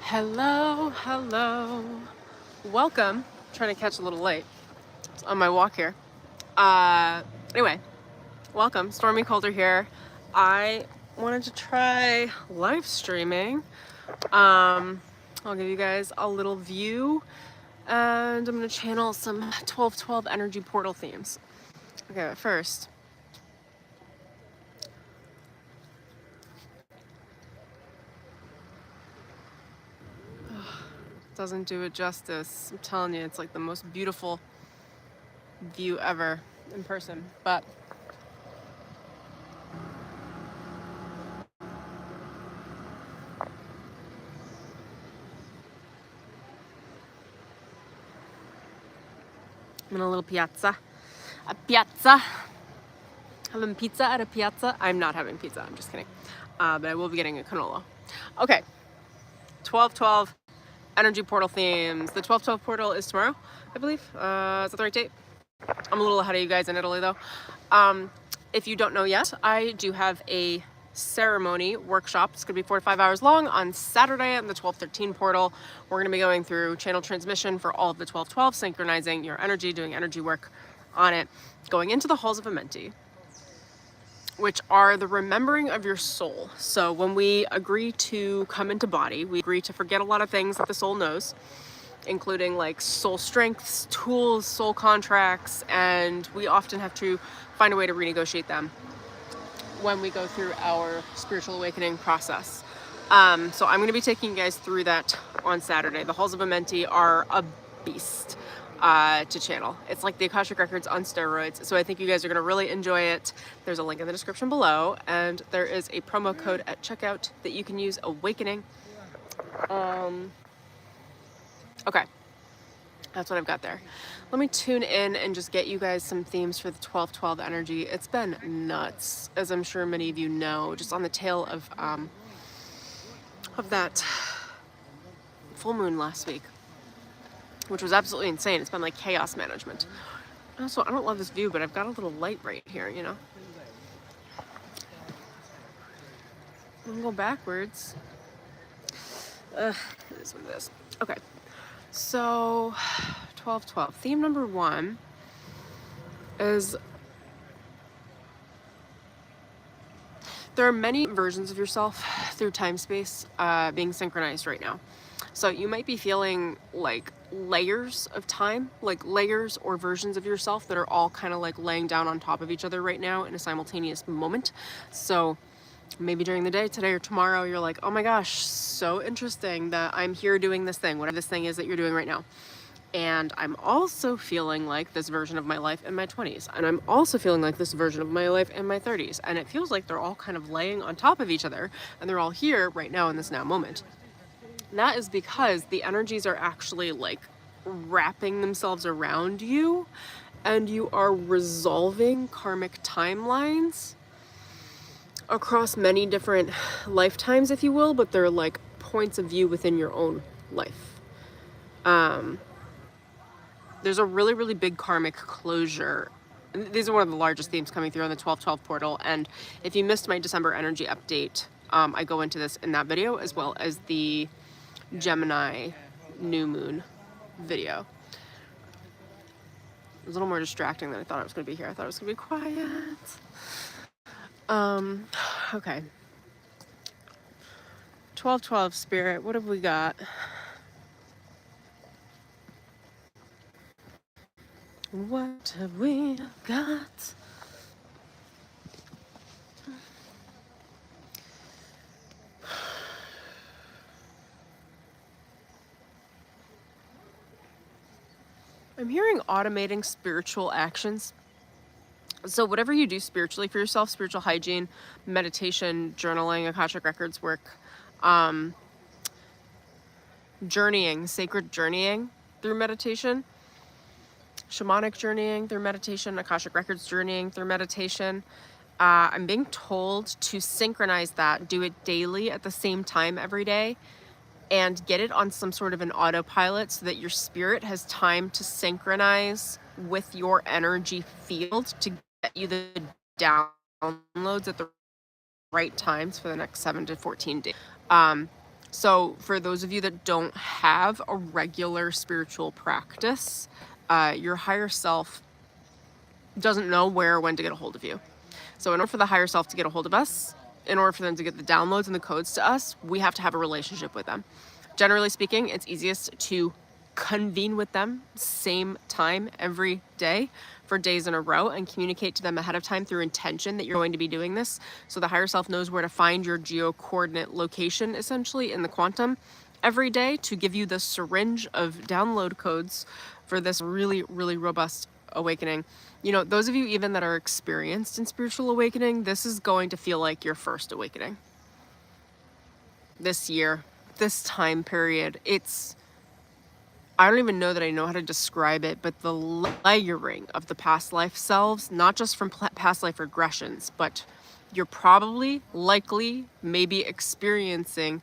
Hello, hello. Welcome. Trying to catch a little light on my walk here. Anyway, welcome. Stormie Calder here. I wanted to try live streaming. I'll give you guys a little view, and I'm gonna channel some 1212 energy portal themes. Okay, but first, doesn't do it justice. I'm telling you, it's like the most beautiful view ever in person. But I'm in a little piazza. A piazza. Having pizza at a piazza. I'm not having pizza, I'm just kidding. But I will be getting a canola. Okay, 1212 energy portal themes. The 1212 portal is tomorrow, I believe. Is that the right date? I'm a little ahead of you guys in Italy though. If you don't know yet, I do have a ceremony workshop. It's gonna be 4 to 5 hours long on Saturday on the 1213 portal. We're gonna be going through channel transmission for all of the 1212, synchronizing your energy, doing energy work on it, going into the halls of Amenti, which are the remembering of your soul. So when we agree to come into body, we agree to forget a lot of things that the soul knows, including like soul strengths, tools, soul contracts, and we often have to find a way to renegotiate them when we go through our spiritual awakening process. So I'm going to be taking you guys through that on Saturday. The halls of Amenti are a beast to channel. It's like the Akashic Records on steroids. So I think you guys are going to really enjoy it. There's a link in the description below, and there is a promo code at checkout that you can use, Awakening. Okay, that's what I've got there. Let me tune in and just get you guys some themes for the 1212 energy. It's been nuts, as I'm sure many of you know, just on the tail of that full moon last week, which was absolutely insane. It's been like chaos management. Also, I don't love this view, but I've got a little light right here, you know? I'm gonna go backwards. It is what it is. Okay. So, 1212. Theme number 1 is there are many versions of yourself through time space being synchronized right now. So you might be feeling like layers of time, like layers or versions of yourself that are all kind of like laying down on top of each other right now in a simultaneous moment. So maybe during the day, today or tomorrow, you're like, oh my gosh, so interesting that I'm here doing this thing, whatever this thing is that you're doing right now. And I'm also feeling like this version of my life in my 20s. And I'm also feeling like this version of my life in my 30s. And it feels like they're all kind of laying on top of each other. And they're all here right now in this now moment. And that is because the energies are actually like wrapping themselves around you. And you are resolving karmic timelines across many different lifetimes, if you will. But they're like points of view within your own life. There's a really, really big karmic closure. These are one of the largest themes coming through on the 1212 portal. And if you missed my December energy update, I go into this in that video, as well as the Gemini new moon video. It was a little more distracting than I thought it was going to be here. I thought it was going to be quiet. Okay. 1212 spirit, what have we got? What have we got? I'm hearing automating spiritual actions. So whatever you do spiritually for yourself, spiritual hygiene, meditation, journaling, Akashic Records work, journeying, sacred journeying through meditation, shamanic journeying through meditation, Akashic Records journeying through meditation. I'm being told to synchronize that, do it daily at the same time every day, and get it on some sort of an autopilot so that your spirit has time to synchronize with your energy field to get you the downloads at the right times for the next 7 to 14 days. So for those of you that don't have a regular spiritual practice, your higher self doesn't know where or when to get a hold of you. So in order for the higher self to get a hold of us, in order for them to get the downloads and the codes to us, we have to have a relationship with them. Generally speaking, it's easiest to convene with them same time every day for days in a row and communicate to them ahead of time through intention that you're going to be doing this. So the higher self knows where to find your geo-coordinate location, essentially in the quantum, every day to give you the syringe of download codes for this really, really robust awakening. You know, those of you even that are experienced in spiritual awakening, this is going to feel like your first awakening. This year, this time period, I don't even know that I know how to describe it, but the layering of the past life selves, not just from past life regressions, but you're probably, likely, maybe experiencing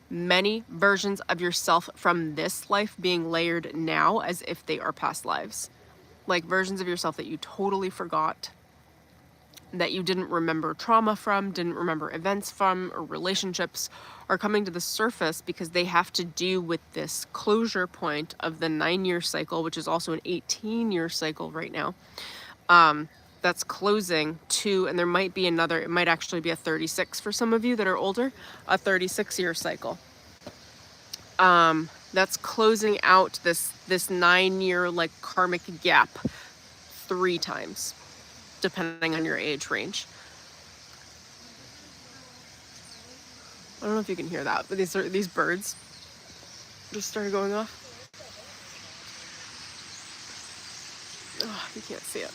many versions of yourself from this life being layered now as if they are past lives. Like versions of yourself that you totally forgot, that you didn't remember trauma from, didn't remember events from, or relationships are coming to the surface because they have to do with this closure point of the 9-year cycle, which is also an 18-year cycle right now. That's closing to, and there might be another, it might actually be a 36 for some of you that are older, a 36-year cycle. That's closing out this 9-year like karmic gap 3 times, depending on your age range. I don't know if you can hear that, but these birds just started going off. Oh, you can't see it.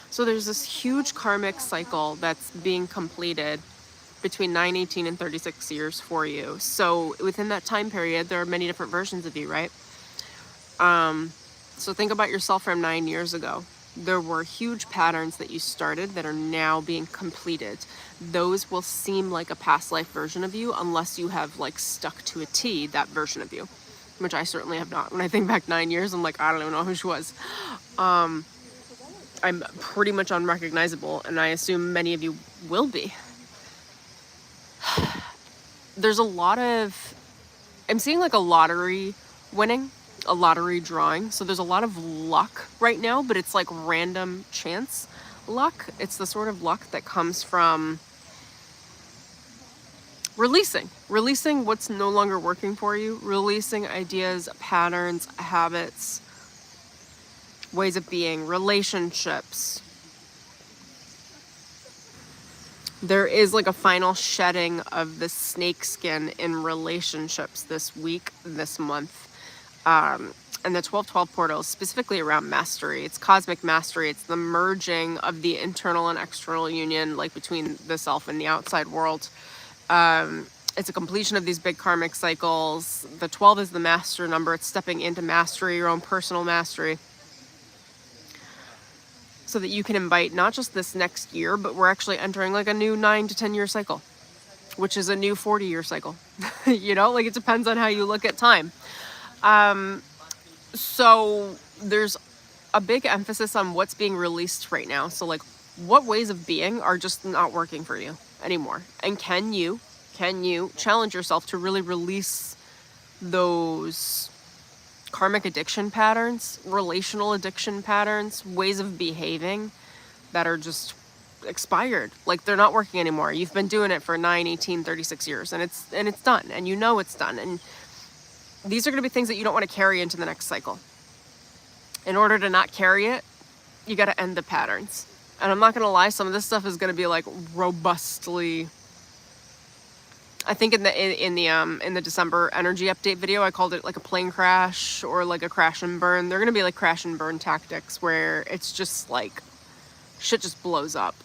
So there's this huge karmic cycle that's being completed between 9, 18, and 36 years for you. So within that time period, there are many different versions of you, right? So think about yourself from 9 years ago. There were huge patterns that you started that are now being completed. Those will seem like a past life version of you unless you have like stuck to a T that version of you, which I certainly have not. When I think back 9 years, I'm like, I don't even know who she was. I'm pretty much unrecognizable, and I assume many of you will be. There's a lot of, I'm seeing like a lottery winning, a lottery drawing. So there's a lot of luck right now, but it's like random chance luck. It's the sort of luck that comes from releasing what's no longer working for you, releasing ideas, patterns, habits, ways of being, relationships. There is like a final shedding of the snake skin in relationships this week, this month. And the 1212 portal is specifically around mastery. It's cosmic mastery. It's the merging of the internal and external union, like between the self and the outside world. It's a completion of these big karmic cycles. The 12 is the master number. It's stepping into mastery, your own personal mastery, so that you can invite not just this next year, but we're actually entering like a new 9 to 10 year cycle, which is a new 40-year cycle. You know, like it depends on how you look at time. So there's a big emphasis on what's being released right now. So like what ways of being are just not working for you anymore? And can you challenge yourself to really release those karmic addiction patterns, relational addiction patterns, ways of behaving that are just expired, like they're not working anymore. You've been doing it for 9, 18, 36 years and it's done, and you know it's done. And these are going to be things that you don't want to carry into the next cycle. In order to not carry it, you got to end the patterns. And I'm not going to lie, some of this stuff is going to be like robustly, I think in the December energy update video, I called it like a plane crash or like a crash and burn. They're going to be like crash and burn tactics where it's just like shit just blows up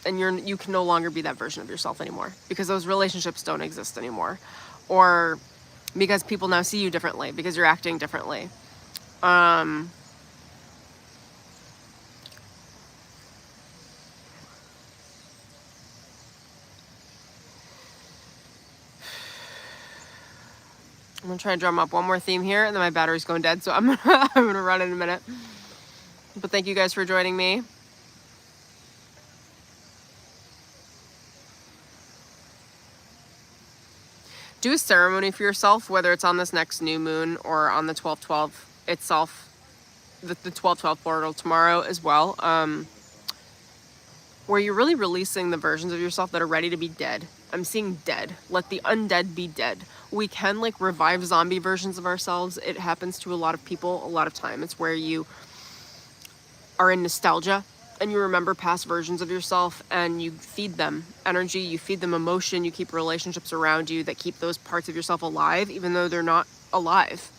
and you can no longer be that version of yourself anymore because those relationships don't exist anymore, or because people now see you differently because you're acting differently. I'm gonna try and drum up one more theme here, and then my battery's going dead, so I'm gonna run in a minute. But thank you guys for joining me. Do a ceremony for yourself, whether it's on this next new moon or on the 12/12 itself, the 12/12 portal tomorrow as well, where you're really releasing the versions of yourself that are ready to be dead. I'm seeing dead. Let the undead be dead. We can like revive zombie versions of ourselves. It happens to a lot of people a lot of time. It's where you are in nostalgia and you remember past versions of yourself and you feed them energy, you feed them emotion, you keep relationships around you that keep those parts of yourself alive, even though they're not alive.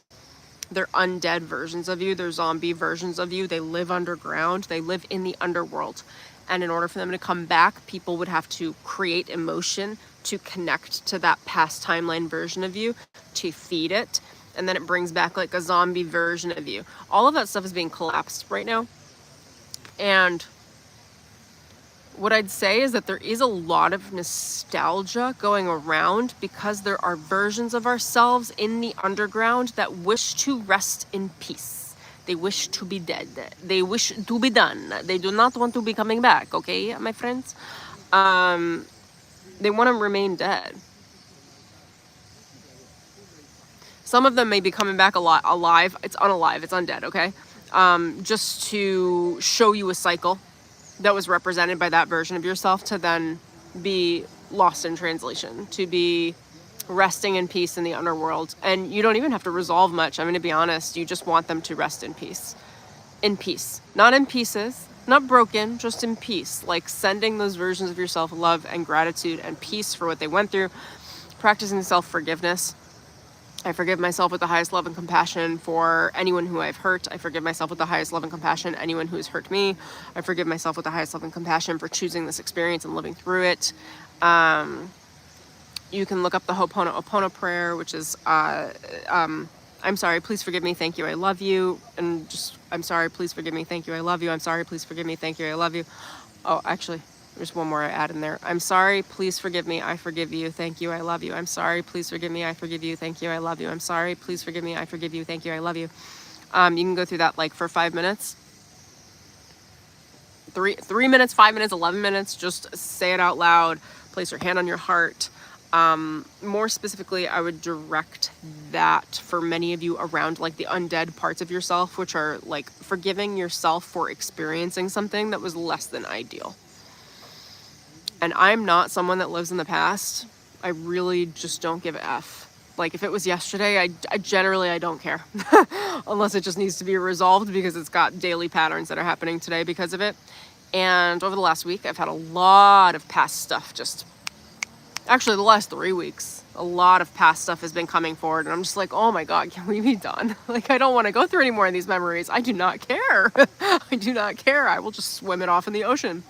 They're undead versions of you. They're zombie versions of you. They live underground. They live in the underworld. And in order for them to come back, people would have to create emotion to connect to that past timeline version of you, to feed it. And then it brings back like a zombie version of you. All of that stuff is being collapsed right now. And what I'd say is that there is a lot of nostalgia going around because there are versions of ourselves in the underground that wish to rest in peace. They wish to be dead. They wish to be done. They do not want to be coming back, okay, my friends? They want to remain dead. Some of them may be coming back alive. It's unalive. It's undead, okay? Just to show you a cycle that was represented by that version of yourself to then be lost in translation, to be resting in peace in the underworld. And you don't even have to resolve much. I'm going to be honest. You just want them to rest in peace. In peace. Not in pieces. Not broken. Just in peace. Like sending those versions of yourself love and gratitude and peace for what they went through. Practicing self-forgiveness. I forgive myself with the highest love and compassion for anyone who I've hurt. I forgive myself with the highest love and compassion anyone who's hurt me. I forgive myself with the highest love and compassion for choosing this experience and living through it. You can look up the Ho'oponopono prayer, which is, I'm sorry, please forgive me, thank you, I love you. And just, I'm sorry, please forgive me, thank you, I love you. I'm sorry, please forgive me, thank you, I love you. Oh, actually, there's one more I add in there. I'm sorry, please forgive me, I forgive you, thank you, I love you. I'm sorry, please forgive me, I forgive you, thank you, I love you. I'm sorry, please forgive me, I forgive you, thank you, I love you. You can go through that like for 5 minutes. 3 minutes, 5 minutes, 11 minutes, just say it out loud, place your hand on your heart. More specifically, I would direct that for many of you around like the undead parts of yourself, which are like forgiving yourself for experiencing something that was less than ideal. And I'm not someone that lives in the past. I really just don't give a F. Like if it was yesterday, I generally don't care unless it just needs to be resolved because it's got daily patterns that are happening today because of it. And over the last week, I've had a lot of past stuff actually the last 3 weeks, a lot of past stuff has been coming forward and I'm just like, oh my God, can we be done? Like, I don't want to go through any more of these memories. I do not care. I do not care. I will just swim it off in the ocean.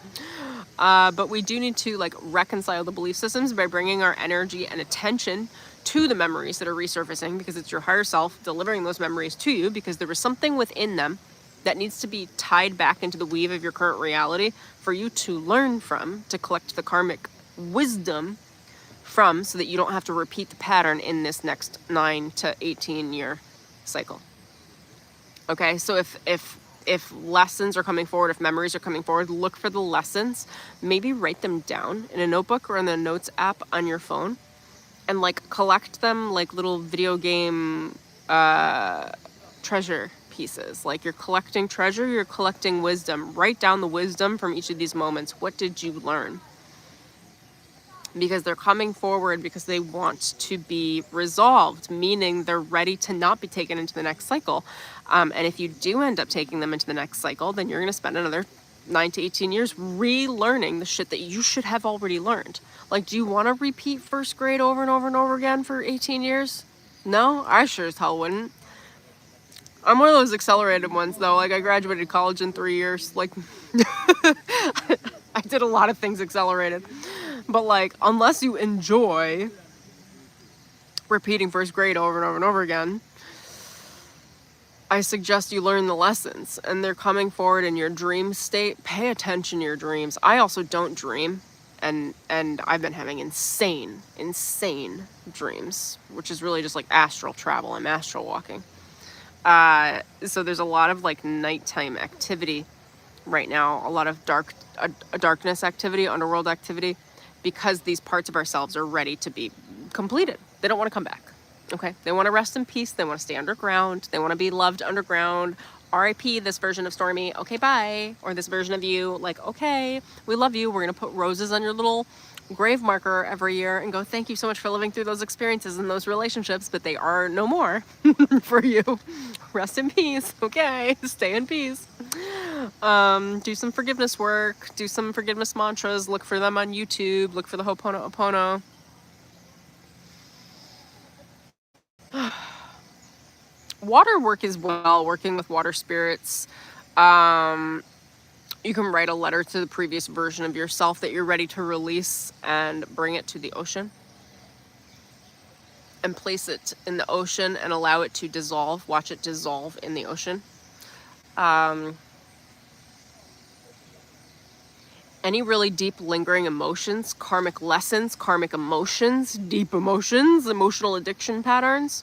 But we do need to like reconcile the belief systems by bringing our energy and attention to the memories that are resurfacing because it's your higher self delivering those memories to you because there was something within them that needs to be tied back into the weave of your current reality for you to learn from, to collect the karmic wisdom from so that you don't have to repeat the pattern in this next 9 to 18 year cycle. Okay, so if lessons are coming forward, if memories are coming forward, look for the lessons, maybe write them down in a notebook or in the notes app on your phone and like collect them like little video game treasure pieces. Like you're collecting treasure, you're collecting wisdom. Write down the wisdom from each of these moments. What did you learn? Because they're coming forward because they want to be resolved, meaning they're ready to not be taken into the next cycle. And if you do end up taking them into the next cycle, then you're going to spend another 9 to 18 years relearning the shit that you should have already learned. Like, do you want to repeat first grade over and over and over again for 18 years? No, I sure as hell wouldn't. I'm one of those accelerated ones, though. Like, I graduated college in 3 years. Like, I did a lot of things accelerated. But like, unless you enjoy repeating first grade over and over and over again, I suggest you learn the lessons and they're coming forward in your dream state. Pay attention to your dreams. I also don't dream and I've been having insane dreams, which is really just like astral travel. I'm astral walking. So there's a lot of like nighttime activity right now, a lot of darkness activity, underworld activity, because these parts of ourselves are ready to be completed. They don't want to come back. Okay, they want to rest in peace. They want to stay underground. They want to be loved underground. R.I.P. this version of Stormie. Okay, bye. Or this version of you, like, okay, we love you. We're gonna put roses on your little grave marker every year and go, thank you so much for living through those experiences and those relationships, but they are no more for you. Rest in peace. Okay, stay in peace. Do some forgiveness work. Do some forgiveness mantras. Look for them on YouTube. Look for the Ho'oponopono. Water work as well, working with water spirits. You can write a letter to the previous version of yourself that you're ready to release and bring it to the ocean. And place it in the ocean and allow it to dissolve. Watch it dissolve in the ocean. Any really deep lingering emotions, karmic lessons, karmic emotions, deep emotions, emotional addiction patterns.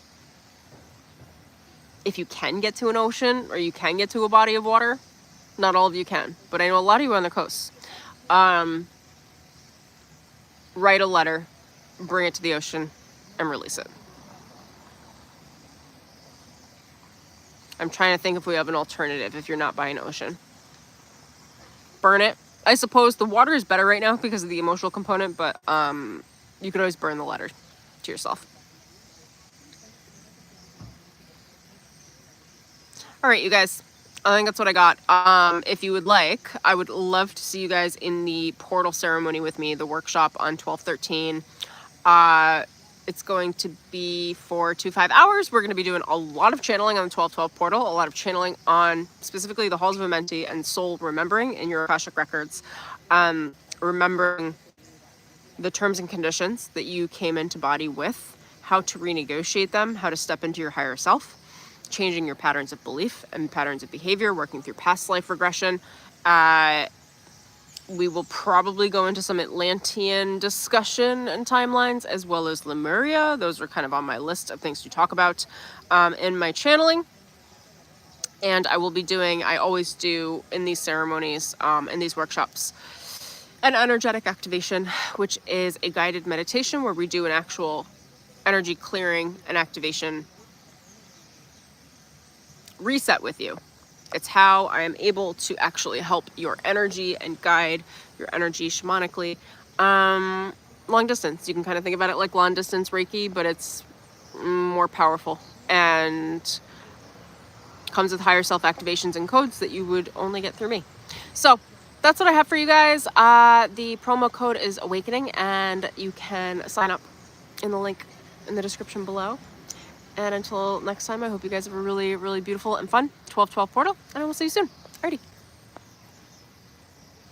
If you can get to an ocean or you can get to a body of water, not all of you can, but I know a lot of you on the coast. Write a letter, bring it to the ocean, and release it. I'm trying to think if we have an alternative if you're not by an ocean. Burn it. I suppose the water is better right now because of the emotional component, but you can always burn the letter to yourself. All right, you guys, I think that's what I got. If you would like, I would love to see you guys in the portal ceremony with me, the workshop on 12/13. It's going to be for 2 to 5 hours. We're going to be doing a lot of channeling on the 12/12 portal, a lot of channeling on specifically the halls of Amenti and soul remembering in your Akashic records. Remembering the terms and conditions that you came into body with, how to renegotiate them, how to step into your higher self, changing your patterns of belief and patterns of behavior, working through past life regression. We will probably go into some Atlantean discussion and timelines, as well as Lemuria. Those are kind of on my list of things to talk about in my channeling. And I will be doing, I always do in these ceremonies, in these workshops, an energetic activation, which is a guided meditation where we do an actual energy clearing and activation reset with you. It's how I am able to actually help your energy and guide your energy shamanically. Long distance. You can kind of think about it like long distance Reiki, but it's more powerful and comes with higher self activations and codes that you would only get through me. So that's what I have for you guys. The promo code is Awakening, and you can sign up in the link in the description below. And until next time, I hope you guys have a really, really beautiful and fun 12/12 portal, and I will see you soon. Alrighty.